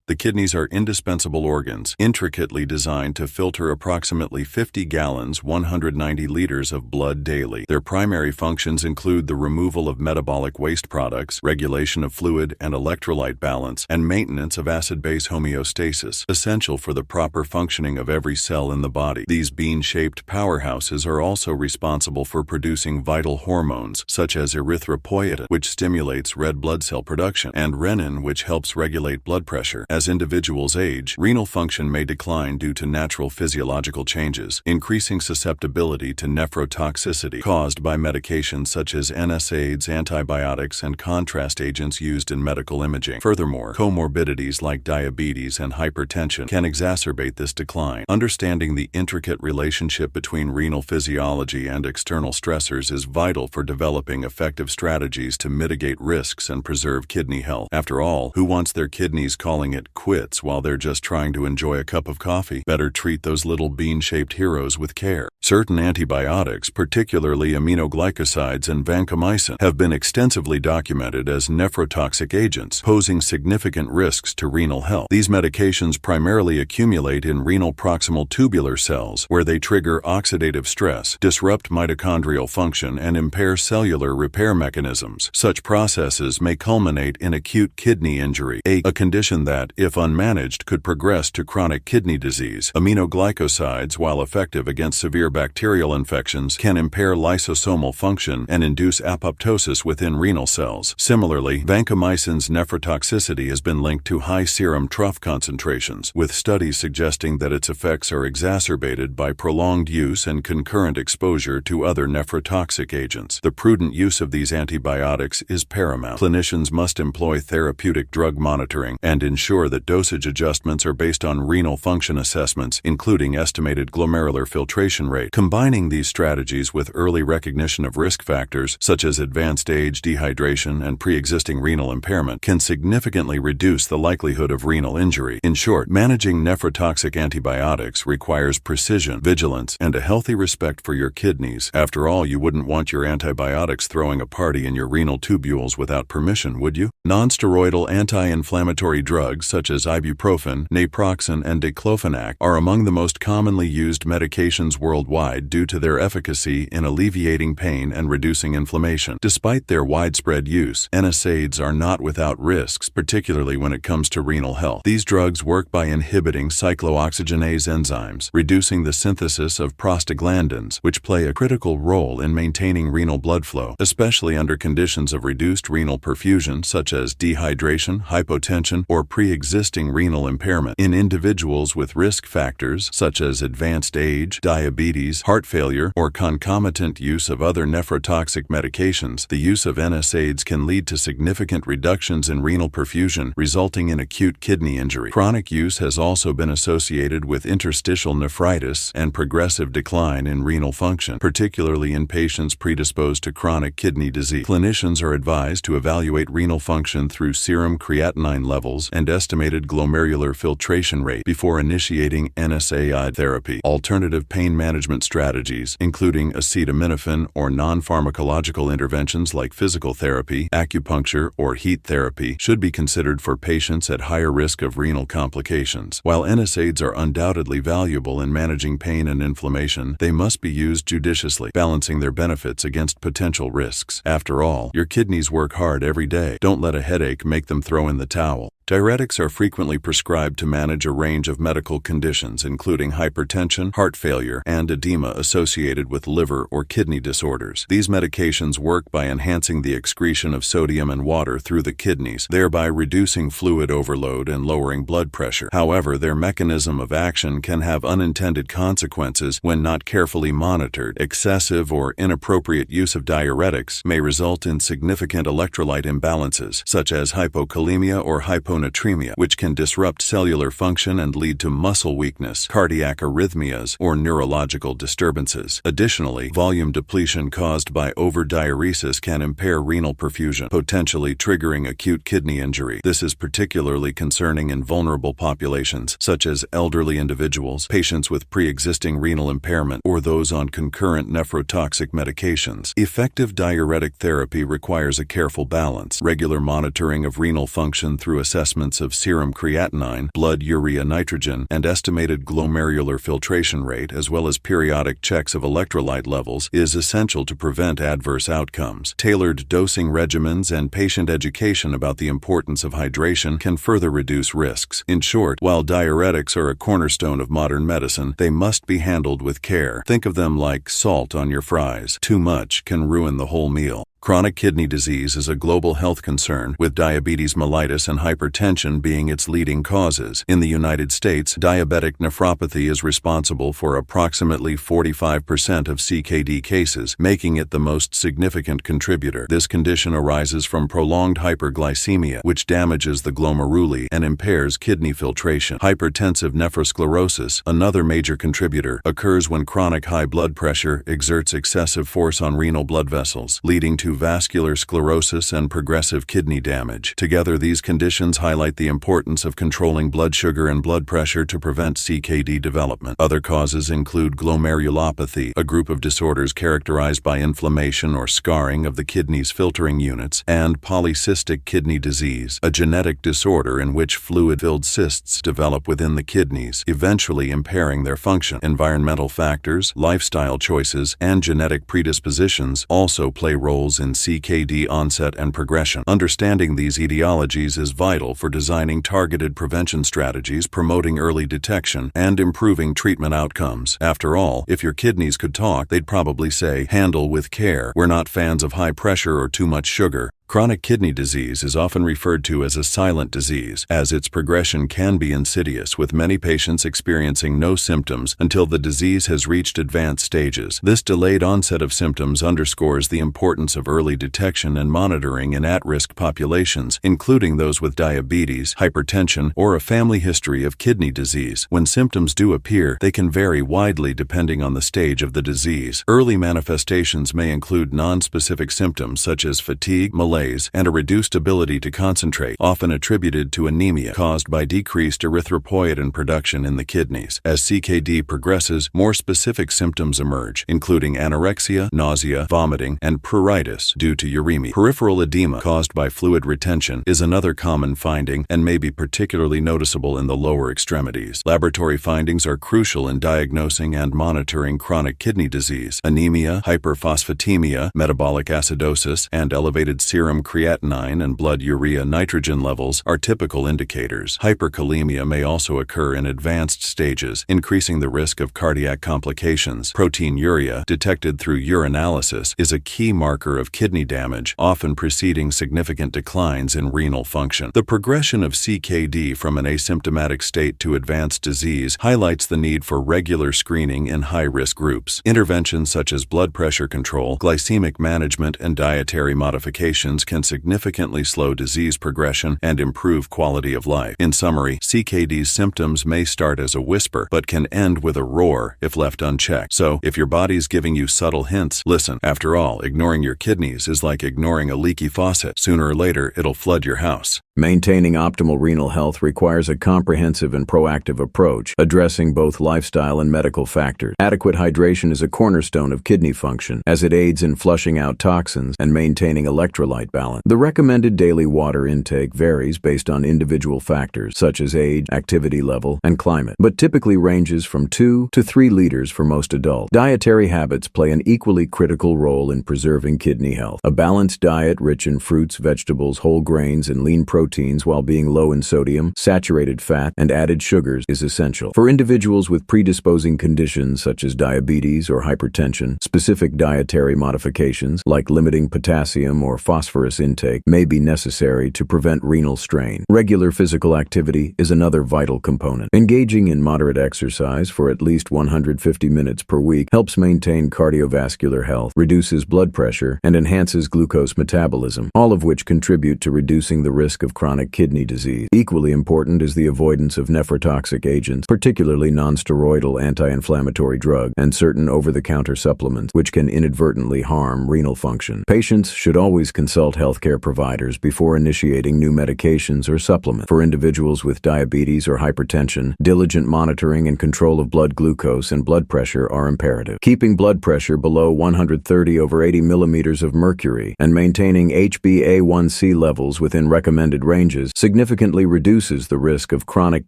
The kidneys are indispensable organs, intricately designed to filter approximately 50 gallons, 190 liters of blood daily. Their primary functions include the removal of metabolic waste products, regulation of fluid and electrolyte balance, and maintenance of acid-base homeostasis, essential for the proper functioning of every cell in the body. These bean-shaped powerhouses are also responsible for producing vital hormones, such as erythropoietin, which stimulates red blood cell production, and renin, which helps regulate blood pressure. As individuals age, renal function may decline due to natural physiological changes, increasing susceptibility to nephrotoxicity caused by medications such as NSAIDs, antibiotics, and contrast agents used in medical imaging. Furthermore, comorbidities like diabetes and hypertension can exacerbate this decline. Understanding the intricate relationship between renal physiology and external stressors is vital for developing effective strategies to mitigate risks and preserve kidney health. After all, who wants their kidneys calling it quits while they're just trying to enjoy a cup of coffee? Better treat those little bean-shaped heroes with care. Certain antibiotics, particularly aminoglycosides and vancomycin, have been extensively documented as nephrotoxic agents, posing significant risks to renal health. These medications primarily accumulate in renal proximal tubular cells, where they trigger oxidative stress, disrupt mitochondrial function, and impair cellular repair mechanisms. Such processes may culminate in acute kidney injury, a condition that, if unmanaged, could progress to chronic kidney disease. Aminoglycosides, while effective against severe bacterial infections, can impair lysosomal function and induce apoptosis within renal cells. Similarly, vancomycin's nephrotoxicity has been linked to high serum trough concentrations, with studies suggesting that its effects are exacerbated by prolonged use and concurrent exposure to other nephrotoxic agents. The prudent use of these antibiotics is paramount. Clinicians must employ therapeutic drug monitoring and ensure that dosage adjustments are based on renal function assessments, including estimated glomerular filtration rate. Combining these strategies with early recognition of risk factors, such as advanced age, dehydration, and pre-existing renal impairment, can significantly reduce the likelihood of renal injury. In short, managing nephrotoxic antibiotics requires precision, vigilance, and a healthy respect for your kidneys. After all, you wouldn't want your antibiotics throwing a party in your renal tubules without permission, would you? Non-steroidal anti-inflammatory drugs such as ibuprofen, naproxen, and diclofenac are among the most commonly used medications worldwide due to their efficacy in alleviating pain and reducing inflammation. Despite their widespread use, NSAIDs are not without risks, particularly when it comes to renal health. These drugs work by inhibiting cyclooxygenase enzymes, reducing the synthesis of prostaglandins, which play a critical role in maintaining renal blood flow, especially under conditions of reduced renal perfusion such as dehydration, hypotension, or pre-existing renal impairment. In individuals with risk factors such as advanced age, diabetes, heart failure, or concomitant use of other nephrotoxic medications, the use of NSAIDs can lead to significant reductions in renal perfusion, resulting in acute kidney injury. Chronic use has also been associated with interstitial nephritis and progressive decline in renal function, particularly in patients predisposed to chronic kidney disease. Clinicians are advised to evaluate renal function through serum creatinine levels and estimated glomerular filtration rate before initiating NSAID therapy. Alternative pain management strategies, including acetaminophen or non-pharmacological interventions like physical therapy, acupuncture, or heat therapy, should be considered for patients at higher risk of renal complications. While NSAIDs are undoubtedly valuable in managing pain and inflammation, they must be used judiciously, balancing their benefits against potential risks. After all, your kidneys work hard every day. Don't let a headache make them throw in the towel. Diuretics are frequently prescribed to manage a range of medical conditions, including hypertension, heart failure, and edema associated with liver or kidney disorders. These medications work by enhancing the excretion of sodium and water through the kidneys, thereby reducing fluid overload and lowering blood pressure. However, their mechanism of action can have unintended consequences when not carefully monitored. Excessive or inappropriate use of diuretics may result in significant electrolyte imbalances, such as hypokalemia or hyponatremia, which can disrupt cellular function and lead to muscle weakness, cardiac arrhythmias, or neurological disturbances. Additionally, volume depletion caused by overdiuresis can impair renal perfusion, potentially triggering acute kidney injury. This is particularly concerning in vulnerable populations, such as elderly individuals, patients with pre-existing renal impairment, or those on concurrent nephrotoxic medications. Effective diuretic therapy requires a careful balance, regular monitoring of renal function through assessment assessments of serum creatinine, blood urea nitrogen, and estimated glomerular filtration rate, as well as periodic checks of electrolyte levels, is essential to prevent adverse outcomes. Tailored dosing regimens and patient education about the importance of hydration can further reduce risks. In short, while diuretics are a cornerstone of modern medicine, they must be handled with care. Think of them like salt on your fries. Too much can ruin the whole meal. Chronic kidney disease is a global health concern, with diabetes mellitus and hypertension being its leading causes. In the United States, diabetic nephropathy is responsible for approximately 45% of CKD cases, making it the most significant contributor. This condition arises from prolonged hyperglycemia, which damages the glomeruli and impairs kidney filtration. Hypertensive nephrosclerosis, another major contributor, occurs when chronic high blood pressure exerts excessive force on renal blood vessels, leading to vascular sclerosis and progressive kidney damage. Together, these conditions highlight the importance of controlling blood sugar and blood pressure to prevent CKD development. Other causes include glomerulopathy, a group of disorders characterized by inflammation or scarring of the kidney's filtering units, and polycystic kidney disease, a genetic disorder in which fluid-filled cysts develop within the kidneys, eventually impairing their function. Environmental factors, lifestyle choices, and genetic predispositions also play roles in CKD onset and progression. Understanding these etiologies is vital for designing targeted prevention strategies, promoting early detection, and improving treatment outcomes. After all, if your kidneys could talk, they'd probably say, "Handle with care. We're not fans of high pressure or too much sugar." Chronic kidney disease is often referred to as a silent disease, as its progression can be insidious, with many patients experiencing no symptoms until the disease has reached advanced stages. This delayed onset of symptoms underscores the importance of early detection and monitoring in at-risk populations, including those with diabetes, hypertension, or a family history of kidney disease. When symptoms do appear, they can vary widely depending on the stage of the disease. Early manifestations may include non-specific symptoms such as fatigue, malaise, and a reduced ability to concentrate, often attributed to anemia caused by decreased erythropoietin production in the kidneys. As CKD progresses, more specific symptoms emerge, including anorexia, nausea, vomiting, and pruritus due to uremia. Peripheral edema caused by fluid retention is another common finding and may be particularly noticeable in the lower extremities. Laboratory findings are crucial in diagnosing and monitoring chronic kidney disease. Anemia, hyperphosphatemia, metabolic acidosis, and elevated serum creatinine and blood urea nitrogen levels are typical indicators. Hyperkalemia may also occur in advanced stages, increasing the risk of cardiac complications. Proteinuria, detected through urinalysis, is a key marker of kidney damage, often preceding significant declines in renal function. The progression of CKD from an asymptomatic state to advanced disease highlights the need for regular screening in high-risk groups. Interventions such as blood pressure control, glycemic management, and dietary modifications can significantly slow disease progression and improve quality of life. In summary, CKD's symptoms may start as a whisper, but can end with a roar if left unchecked. So, if your body's giving you subtle hints, listen. After all, ignoring your kidneys is like ignoring a leaky faucet. Sooner or later, it'll flood your house. Maintaining optimal renal health requires a comprehensive and proactive approach, addressing both lifestyle and medical factors. Adequate hydration is a cornerstone of kidney function, as it aids in flushing out toxins and maintaining electrolyte balance. The recommended daily water intake varies based on individual factors, such as age, activity level, and climate, but typically ranges from 2 to 3 liters for most adults. Dietary habits play an equally critical role in preserving kidney health. A balanced diet rich in fruits, vegetables, whole grains, and lean proteins while being low in sodium, saturated fat, and added sugars is essential. For individuals with predisposing conditions such as diabetes or hypertension, specific dietary modifications like limiting potassium or phosphorus intake may be necessary to prevent renal strain. Regular physical activity is another vital component. Engaging in moderate exercise for at least 150 minutes per week helps maintain cardiovascular health, reduces blood pressure, and enhances glucose metabolism, all of which contribute to reducing the risk of chronic kidney disease. Equally important is the avoidance of nephrotoxic agents, particularly nonsteroidal anti-inflammatory drugs and certain over-the-counter supplements, which can inadvertently harm renal function. Patients should always consult healthcare providers before initiating new medications or supplements. For individuals with diabetes or hypertension, diligent monitoring and control of blood glucose and blood pressure are imperative. Keeping blood pressure below 130/80 millimeters of mercury and maintaining HbA1c levels within recommended recommended ranges significantly reduces the risk of chronic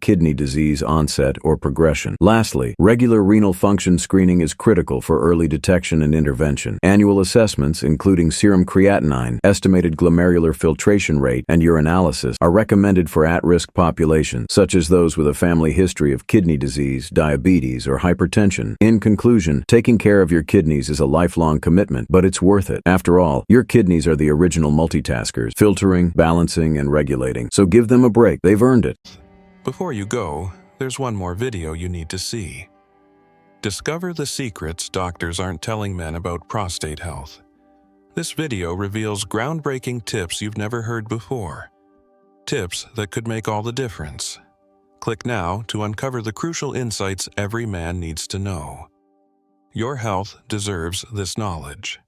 kidney disease onset or progression. Lastly, regular renal function screening is critical for early detection and intervention. Annual assessments, including serum creatinine, estimated glomerular filtration rate, and urinalysis, are recommended for at-risk populations, such as those with a family history of kidney disease, diabetes, or hypertension. In conclusion, taking care of your kidneys is a lifelong commitment, but it's worth it. After all, your kidneys are the original multitaskers, filtering, balancing, and regulating. So give them a break. They've earned it. Before you go, there's one more video you need to see. Discover the secrets doctors aren't telling men about prostate health. This video reveals groundbreaking tips you've never heard before. Tips that could make all the difference. Click now to uncover the crucial insights every man needs to know. Your health deserves this knowledge.